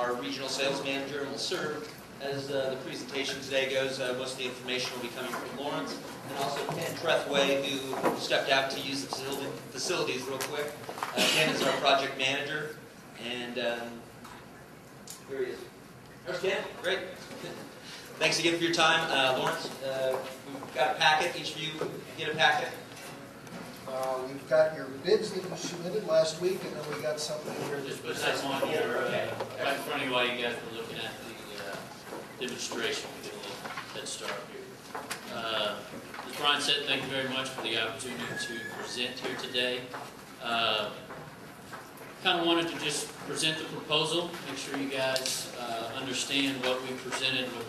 our regional sales manager, and will serve as the presentation today goes. Most of the information will be coming from Lawrence, and also Ken Trethway, who stepped out to use the facilities real quick. Ken is our project manager, and here he is. There's Ken. Great. Thanks again for your time, Lawrence. We've got a packet. Each of you get a packet. We've got your bids that you submitted last week, and then we got something here. Just put that on your right in front of you while you guys were looking at the demonstration. We get a little head start here. As Brian said, thank you very much for the opportunity to present here today. Kind of wanted to just present the proposal, make sure you guys understand what we presented, what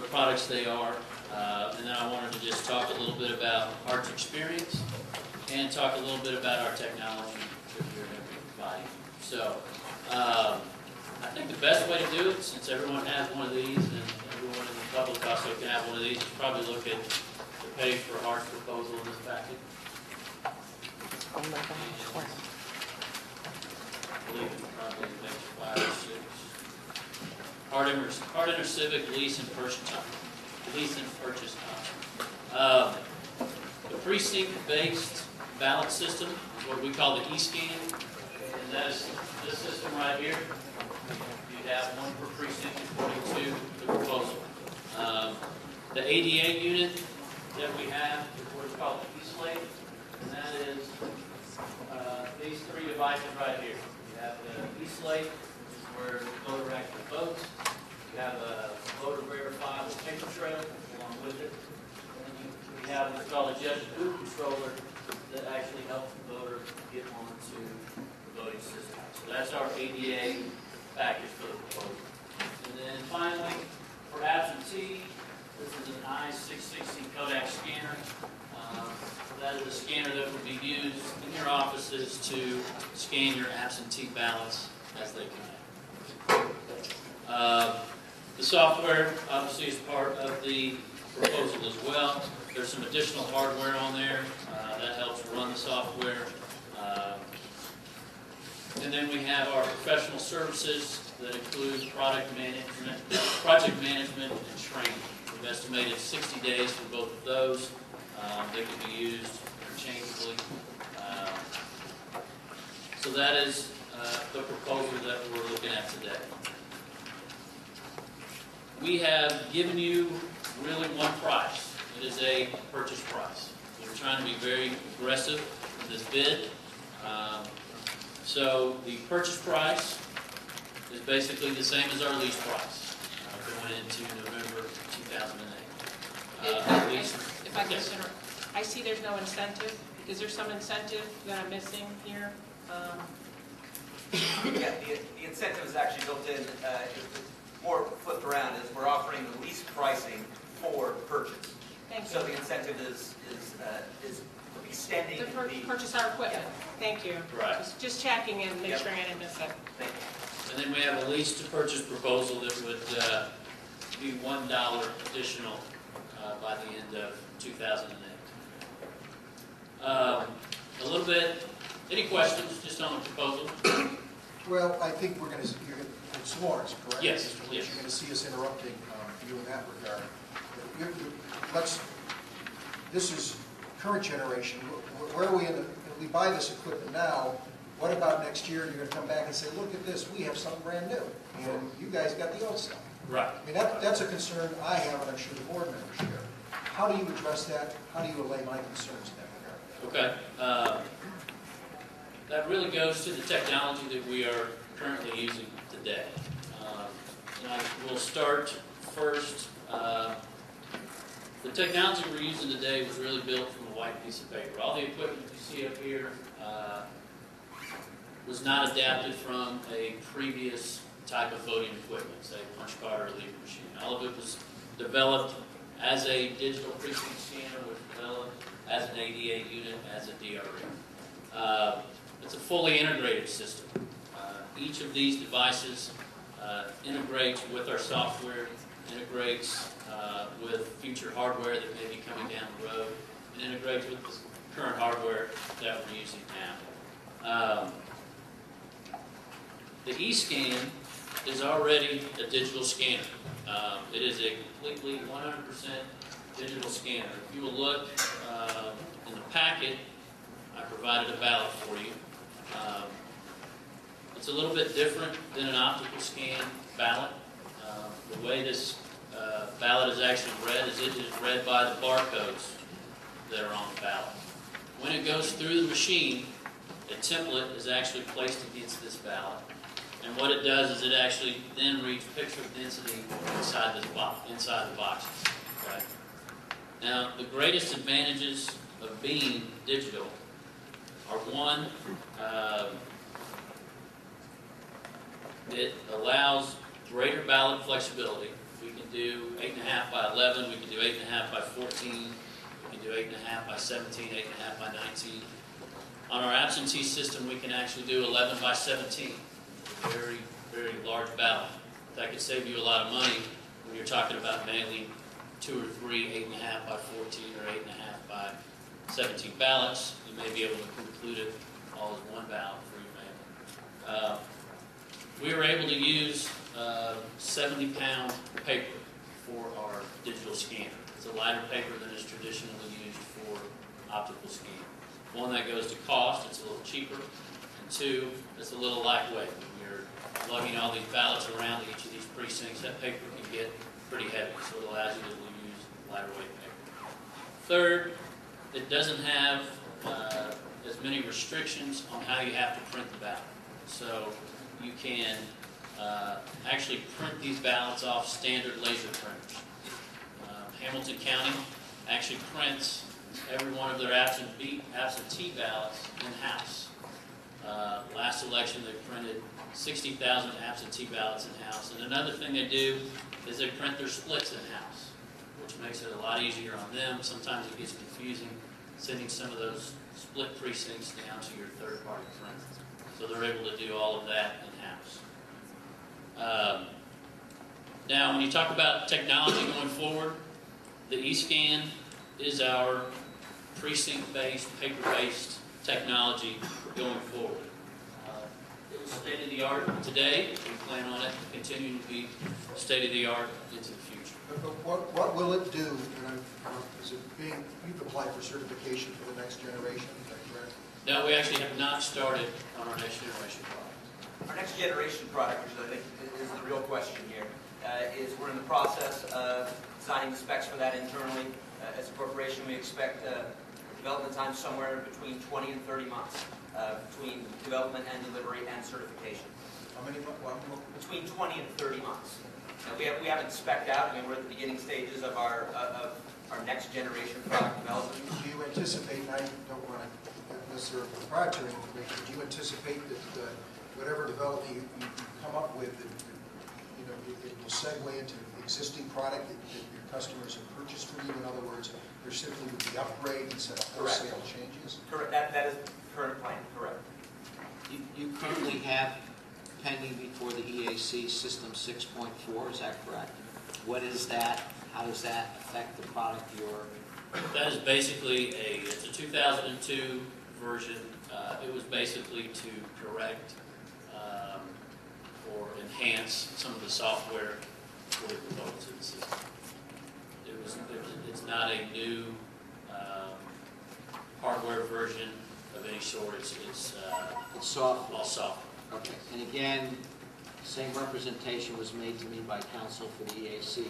products they are, and then I wanted to just talk a little bit about Hart's experience and talk a little bit about our technology that we're going to be providing. So I think the best way to do it, since everyone has one of these and everyone in the public also can have one of these, is probably look at the page for Hart's proposal in this packet. Oh my gosh. I believe it's probably next 5 or 6. Hart InterCivic lease and purchase time. The precinct-based ballot system is what we call the e-scan, and that is this system right here. You have one per precinct according to the proposal. The ADA unit that we have is what's called the e-slate, and that is these 3 devices right here. You have the e-slate, which is where the voter actually votes. You have a voter verifiable paper trail along with it. And then we have what's called a judge boot controller that actually helps the voter get onto the voting system. So that's our ADA package for the proposal. And then finally, for absentee, this is an I-660 Kodak scanner. That is a scanner that would be used in your offices to scan your absentee ballots as they come in. The software obviously is part of the proposal as well. There's some additional hardware on there that helps run the software. And then we have our professional services that include project management and training. We've estimated 60 days for both of those. They can be used interchangeably. So that is the proposal that we're looking at today. We have given you really one price. It is a purchase price. We're trying to be very aggressive with this bid. So the purchase price is basically the same as our lease price going into November 2008. If I can interrupt, I see there's no incentive. Is there some incentive that I'm missing here? Yeah, the incentive is actually built in. More flipped around is we're offering the lease pricing for purchase. Thank you. So the incentive is extending To purchase our equipment. Yeah. Thank you. Right. Just checking and make Yep. sure I didn't miss it. Thank you. And then we have a lease to purchase proposal that would be $1 additional by the end of 2008. A little bit, any questions just on the proposal? Well, I think it's Lawrence, correct? Yes, Mr. Lynch, yes. You're going to see us interrupting you in that regard. This is current generation. Where are we if we buy this equipment now, what about next year? You're going to come back and say, look at this, we have something brand new. And you guys got the old stuff. Right. I mean, that's a concern I have, and I'm sure the board members share. How do you address that? How do you allay my concerns in that regard? Okay. That really goes to the technology that we are currently using today. And I will start first. The technology we're using today was really built from a white piece of paper. All the equipment you see up here was not adapted from a previous type of voting equipment, say a punch card or a lever machine. All of it was developed as a digital precinct scanner, was developed as an ADA unit, as a DRE. It's a fully integrated system. Each of these devices integrates with our software, integrates with future hardware that may be coming down the road, and integrates with the current hardware that we're using now. The e-scan is already a digital scanner. It is a completely 100% digital scanner. If you will look in the packet, I provided a ballot for you. It's a little bit different than an optical scan ballot. The way this ballot is actually read is it is read by the barcodes that are on the ballot. When it goes through the machine, a template is actually placed against this ballot. And what it does is it actually then reads picture density inside the boxes. Okay? Now, the greatest advantages of being digital are one, it allows greater ballot flexibility. We can do 8.5 by 11, we can do 8.5 by 14, we can do 8.5 by 17, 8.5 by 19. On our absentee system, we can actually do 11 by 17. Very, very large ballot. That could save you a lot of money when you're talking about mailing 2 or 3 8.5 by 14 or 8.5 by 17 ballots. You may be able to conclude it all as one ballot for your mail. We were able to use 70-pound paper for our digital scanner. It's a lighter paper than is traditionally used for optical scanning. One, that goes to cost, it's a little cheaper, and two, it's a little lightweight. When you're lugging all these ballots around to each of these precincts, that paper can get pretty heavy, so it allows you to use lighter weight paper. Third, it doesn't have as many restrictions on how you have to print the ballot. So you can actually print these ballots off standard laser printers. Hamilton County actually prints every one of their absentee ballots in-house. Last election they printed 60,000 absentee ballots in-house. And another thing they do is they print their splits in-house, which makes it a lot easier on them. Sometimes it gets confusing sending some of those split precincts down to your third-party print. So they're able to do all of that in-house. Now, when you talk about technology going forward, the eScan is our precinct-based, paper-based technology going forward. It was state-of-the-art today. We plan on it continuing to be state-of-the-art into the future. But what will it do? Is it being, you've applied for certification for the next generation, is that correct? No, we actually have not started on our next generation product. Our next generation product, which I think is the real question here, is we're in the process of designing the specs for that internally. As a corporation, we expect development time somewhere between 20 and 30 months between development and delivery and certification. How many months? Between 20 and 30 months. We haven't spec'd out. I mean, we're at the beginning stages of our next generation product development. Do you anticipate, and I don't want to get necessarily proprietary information, do you anticipate that whatever development you come up with, it will segue into existing product that your customers have purchased from you? In other words, there simply would be upgrade instead of wholesale changes? Correct. That is the current plan, correct. You currently have pending before the EAC System 6.4, is that correct? What is that? How does that affect the product you're... That is basically it's a 2002 version. It was basically to correct or enhance some of the software for the components of the system. It's not a new hardware version of any sort. It's software. All software. Okay. And again, same representation was made to me by counsel for the EAC.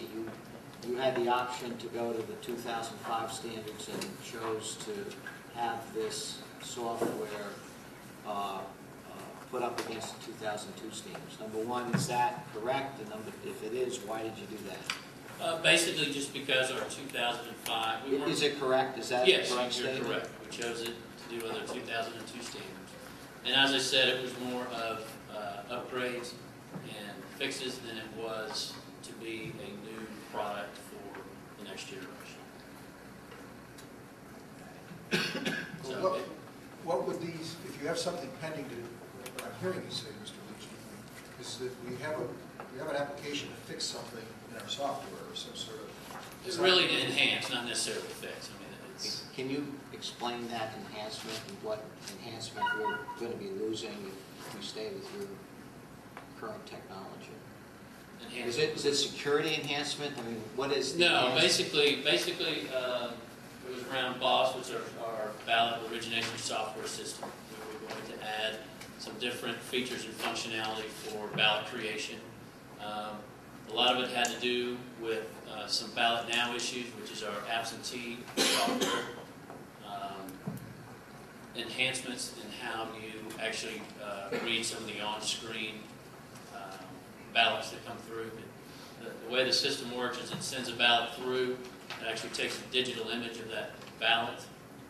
You had the option to go to the 2005 standards and chose to have this software put up against the 2002 standards. Number one, is that correct? And if it is, why did you do that? Basically, just because our 2005... Is it correct? Is that yes, the correct you're statement? correct. We chose it to do other 2002 standards. And as I said, it was more of upgrades and fixes than it was to be a new product for the next generation. Well, what would these, if you have something pending to, what I'm hearing you say, Mr. Leach, is that we have an application to fix something in our software or some sort of... It's really to enhance, not necessarily fix. I mean, it's... Can you explain that enhancement and what enhancement we're going to be losing if we stay with your current technology? enhancement. Is it security enhancement? I mean, what is the No, enhancement? basically, it was around BOSS, which is our ballot origination software system. We were going to add some different features and functionality for ballot creation. A lot of it had to do with some Ballot Now issues, which is our absentee software. Enhancements in how you actually read some of the on-screen ballots that come through. The way the system works is it sends a ballot through, it actually takes a digital image of that ballot,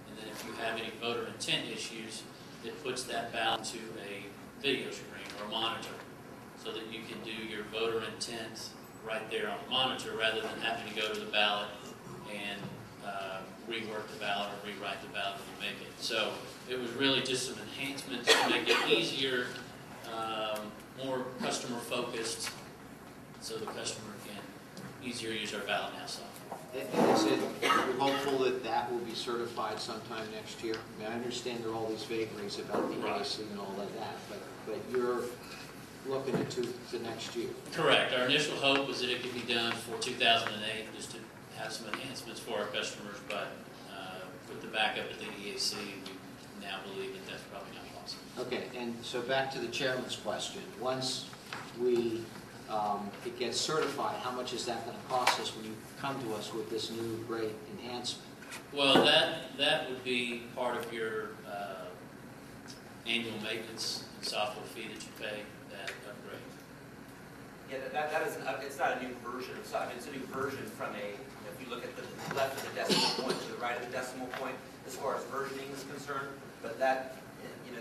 and then if you have any voter intent issues, it puts that ballot to a video screen or a monitor, so that you can do your voter intent right there on the monitor, rather than having to go to the ballot and rework the ballot or rewrite the ballot when you make it. So it was really just some enhancements to make it easier, more customer focused, so the customer can easier use our Ballot Now software. And is it, you're hopeful that that will be certified sometime next year? I mean, I understand there are all these vagaries about the Right. EAC and all of that, but you're looking to next year. Correct. Our initial hope was that it could be done for 2008, just to have some enhancements for our customers, but with the backup at the EAC, we now believe that that's probably not possible. Okay, and so back to the chairman's question. Once we, it gets certified, how much is that going to cost us when you come to us with this new great enhancement? Well, that would be part of your annual maintenance and software fee that you pay, that upgrade. Yeah, that is, it's not a new version of software, it's a new version from a, if you look at the left of the decimal point to the right of the decimal point, as far as versioning is concerned, but that,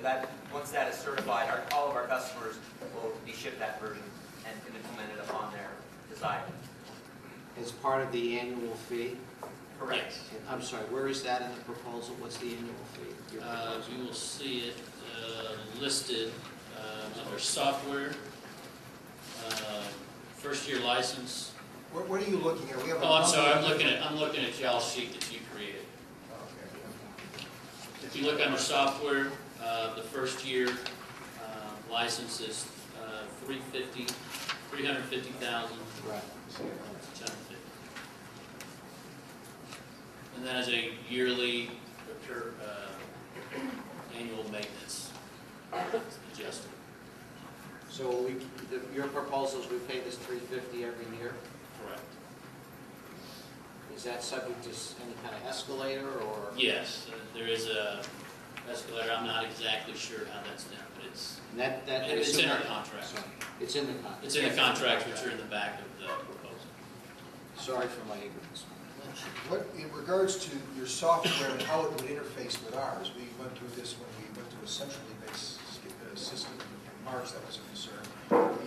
that, once that is certified, all of our customers will be shipped that version and implemented upon their desire. As part of the annual fee? Correct. I'm sorry, where is that in the proposal? What's the annual fee? Your proposal? You will see it listed under software, first year license. What are you looking at? We have a Oh, I'm sorry, I'm number- looking at y'all's sheet that you created. Okay. If you look under software, the first year license is $350,000. Right. And that is a yearly annual maintenance adjustment. So your proposal is we pay this $350 every year? Correct. Is that subject to any kind of escalator or? Yes, there is a escalator. I'm not exactly sure how that's done, but it's it's in our contract. Sorry. It's in the contract. It's in the contract, which are in the back of the proposal. Sorry for my ignorance. What, in regards to your software and how it would interface with ours, we went through this when we went to a centrally based system in March, that was a concern.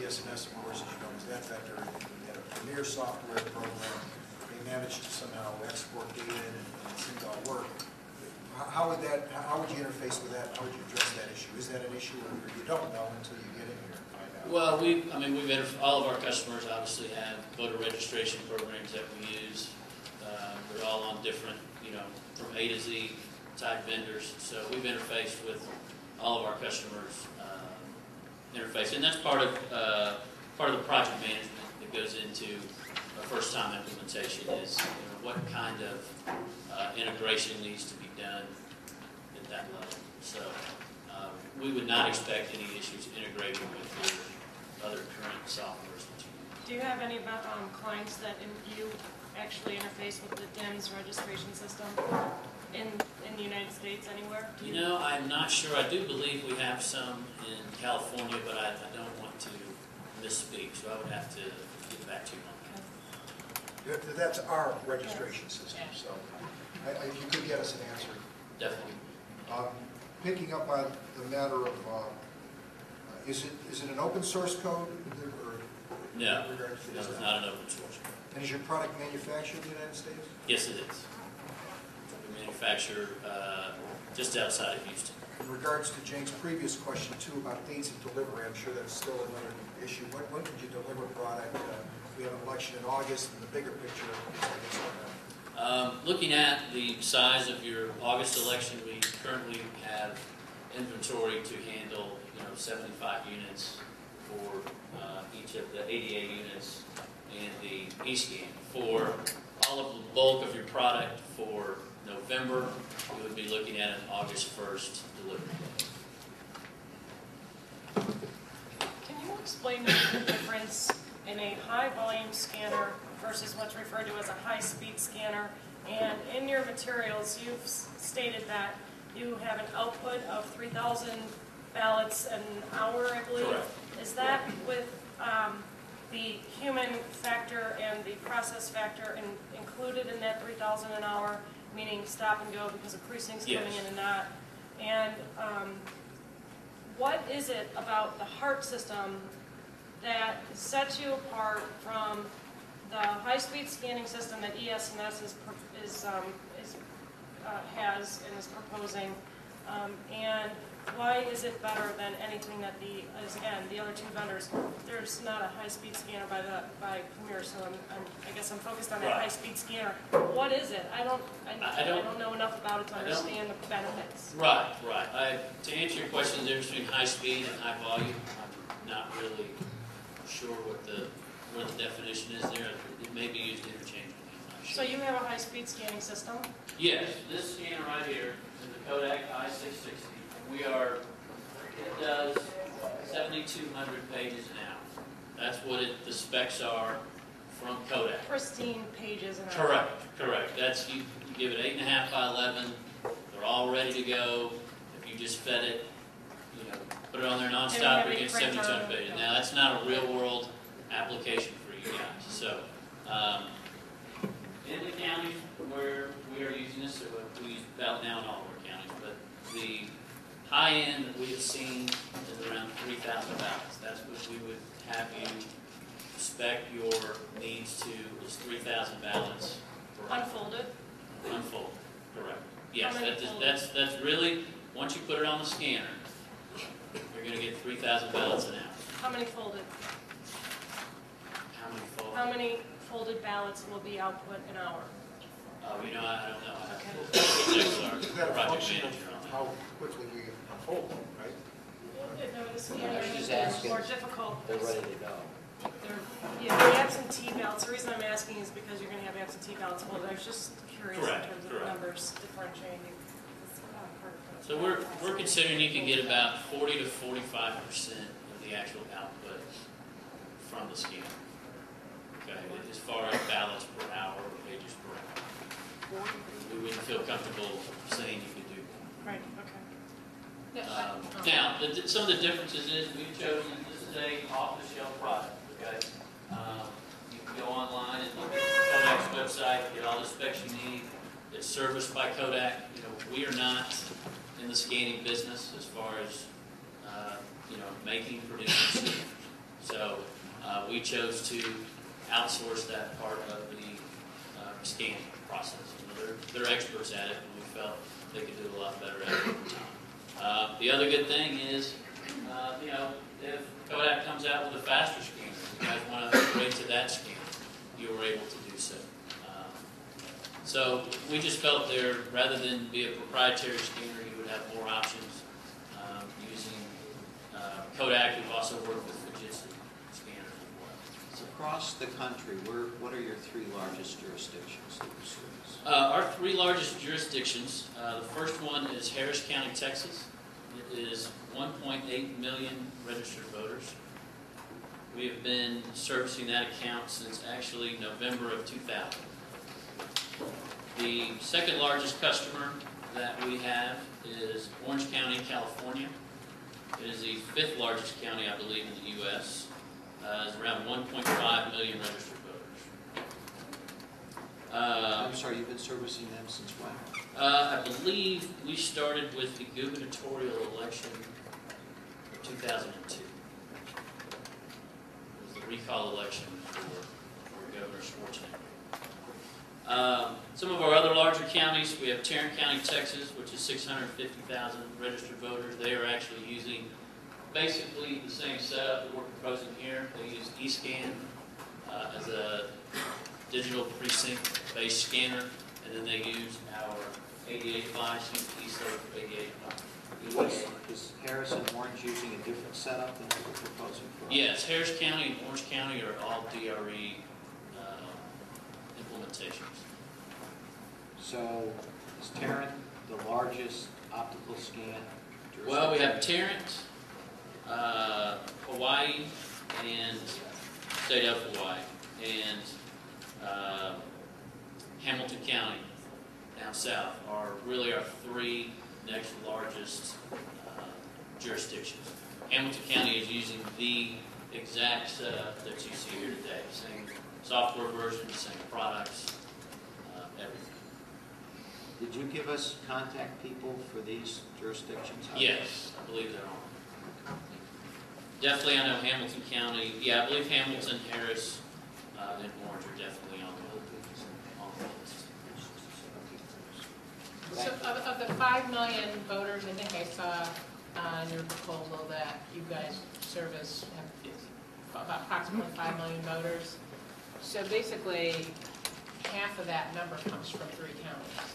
ES&S, of course, as you know, is that vendor. We had a premier software program. They managed to somehow export data and it seemed to all work. How would you interface with that? How would you address that issue? Is that an issue, or you don't know until you get in here and find out? Well, all of our customers obviously have voter registration programs that we use. They're all on different, from A to Z type vendors. So we've interfaced with all of our customers' interface, and that's part of the project management that goes into a first-time implementation. Is what kind of integration needs to be done at that level. So we would not expect any issues integrating with your other current softwares that you use. Do you have any clients that you actually interface with the DIMS registration system in the United States anywhere? I'm not sure. I do believe we have some in California, but I don't want to misspeak, so I would have to get back to you on that. That's our registration system, so if you could get us an answer. Definitely. Picking up on the matter of, is it an open source code? Or No, in regards to no, this? it's not an open source. And is your product manufactured in the United States? Yes, it is. We manufacture just outside of Houston. In regards to Jane's previous question too about dates of delivery, I'm sure that's still another issue. When could you deliver product? We have an election in August, and the bigger picture is Looking at the size of your August election, we currently have inventory to handle 75 units for each of the 88 units and the e-scan. For all of the bulk of your product for November, we would be looking at an August 1st delivery date. Can you explain to me the difference in a high-volume scanner versus what's referred to as a high-speed scanner? And in your materials, you've stated that you have an output of 3,000 ballots an hour, I believe. Correct. Is that with the human factor and the process factor included in that 3,000 an hour, meaning stop and go because of precincts coming Yes. in and not? And what is it about the Hart system that sets you apart from the high-speed scanning system that ES&S has and is proposing? And why is it better than anything that the other two vendors? There's not a high-speed scanner by Premier, so I guess I'm focused on that Right. high-speed scanner. What is it? I don't know enough about it to understand the benefits. Right. To answer your question, the difference between high speed and high volume, I'm not really sure what the definition is there. It may be used interchangeably. I'm not So sure. you have a high-speed scanning system? Yes, this scanner right here is the Kodak i660. It does 7,200 pages an hour. That's what the specs are from Kodak. Pristine pages and all. Correct. That's, you give it 8.5 by 11, they're all ready to go. If you just fed it, put it on there nonstop, you get 7,200 pages. Now, that's not a real world application for you guys. So, in the counties where we are using this, so we use about now in all of our counties, but the high end that we have seen is around 3,000 ballots. That's what we would have you spec your needs to, is 3,000 ballots per hour. Unfolded? Unfold, correct. Yes, How many that's really, once you put it on the scanner, you're going to get 3,000 ballots an hour. How many folded? How many fold? How many folded ballots will be output an hour? Oh, I don't know. I have to look Is at that our a project function manager on of that. how quickly we unfold them, right? If it was scanner, She's it's asking. more difficult. They're ready to go. Yeah, the absentee ballots, the reason I'm asking is because you're going to have absentee ballots folded. I was just curious in Correct, terms of correct. numbers differentiating. So we're considering you can get about 40 to 45% of the actual output from the scanner. Okay, as far as ballots per hour or pages per hour. We wouldn't feel comfortable saying you could do that. Right, okay. Now, some of the differences is we've chosen, this is a off-the-shelf product, okay? You can go online and look at Kodak's website, get all the specs you need. It's serviced by Kodak. We are not in the scanning business as far as, making, producing. So we chose to outsource that part of the scanning process. They're experts at it, and we felt they could do a lot better at it over time. The other good thing is, if Kodak comes out with a faster scanner, if you guys want to upgrade to that scanner, you were able to do so. So we just felt there, rather than be a proprietary scanner, you would have more options using Kodak. We've also worked with Fujitsu scanners as well. So across the country, what are your three largest jurisdictions that you service? Our three largest jurisdictions, the first one is Harris County, Texas. It is 1.8 million registered voters. We have been servicing that account since actually November of 2000. The second largest customer that we have is Orange County, California. It is the fifth largest county, I believe, in the U.S. It's around 1.5 million registered voters. I'm sorry, you've been servicing them since when? I believe we started with the gubernatorial election of 2002. It was the recall election for Governor Schwarzenegger. Some of our other larger counties, we have Tarrant County, Texas, which is 650,000 registered voters. They are actually using basically the same setup that we're proposing here. They use eScan as a digital precinct-based scanner, and then they use our 88 flash, ESO for 88 Is Harris and Orange using a different setup than what we're proposing for us? Yes, Harris County and Orange County are all DRE implementations. So is Tarrant the largest optical scan jurisdiction? Well, we have Tarrant, Hawaii, and state of Hawaii, and Hamilton County down south are really our three next largest jurisdictions. Hamilton County is using the exact setup that you see here today. Same software version, same products, everything. Did you give us contact people for these jurisdictions? Yes, I believe they're on. Definitely, I know Hamilton County. Yeah, I believe Hamilton, Harris, and Orange are definitely on the list. So of the 5 million voters, I think I saw on your proposal that you guys service have about approximately 5 million voters. So basically, half of that number comes from 3 counties.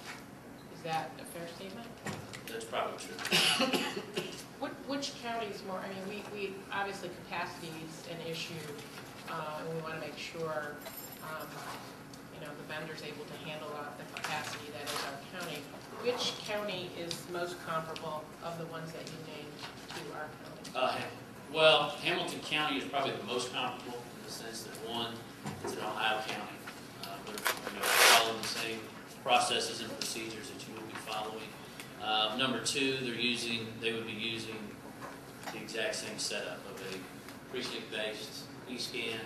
Is that a fair statement? That's probably true. Which counties more, I mean, we obviously capacity is an issue, and we want to make sure, you know, the vendor's able to handle the capacity that is our county. Which county is most comparable of the ones that you named to our county? Well, Hamilton County is probably the most comparable in the sense that one, it's in Ohio County. They're following the same processes and procedures that you will be following. Number two, they would be using the exact same setup of a precinct-based e-scan,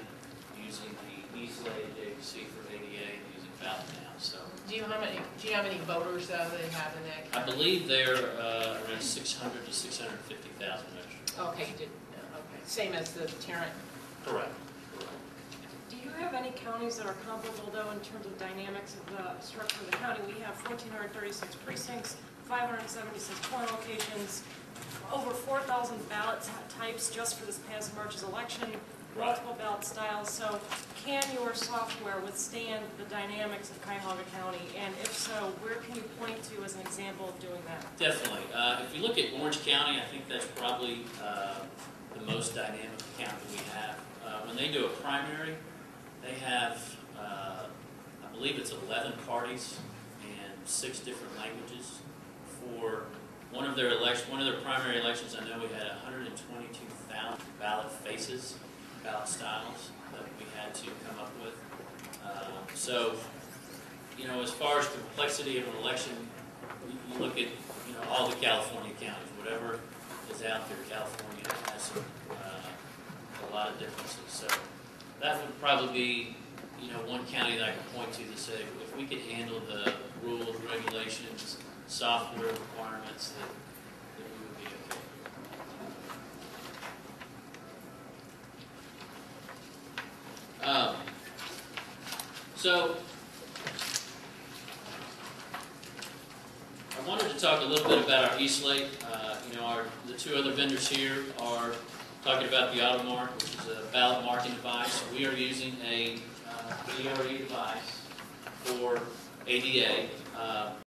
using the e-slate that you see for ADA, and using ballot now. So, Do you know how many voters they have in that I county? believe they're around 600 to 650,000 registered. Okay, you did, okay. Same as the Tarrant. Correct. Do you have any counties that are comparable, though, in terms of dynamics of the structure of the county? We have 1,436 precincts, 576 polling locations, over 4,000 ballot types just for this past March's election, multiple ballot styles. So can your software withstand the dynamics of Cuyahoga County? And if so, where can you point to as an example of doing that? Definitely. If you look at Orange County, I think that's probably the most dynamic county we have. When they do a primary, they have, I believe it's 11 parties and 6 different languages. For one of their primary elections, I know we had 122,000 ballot faces, ballot styles that we had to come up with. So, you know, as far as the complexity of an election, you look at, you know, all the California counties, whatever is out there, California has some, a lot of differences. So that would probably be, you know, one county that I could point to say, if we could handle the rules, regulations, software requirements, that we would be okay. So I wanted to talk a little bit about our e-slate. You know, the 2 other vendors here are talking about the AutoMark, which is a ballot marking device. We are using a DRE device for ADA.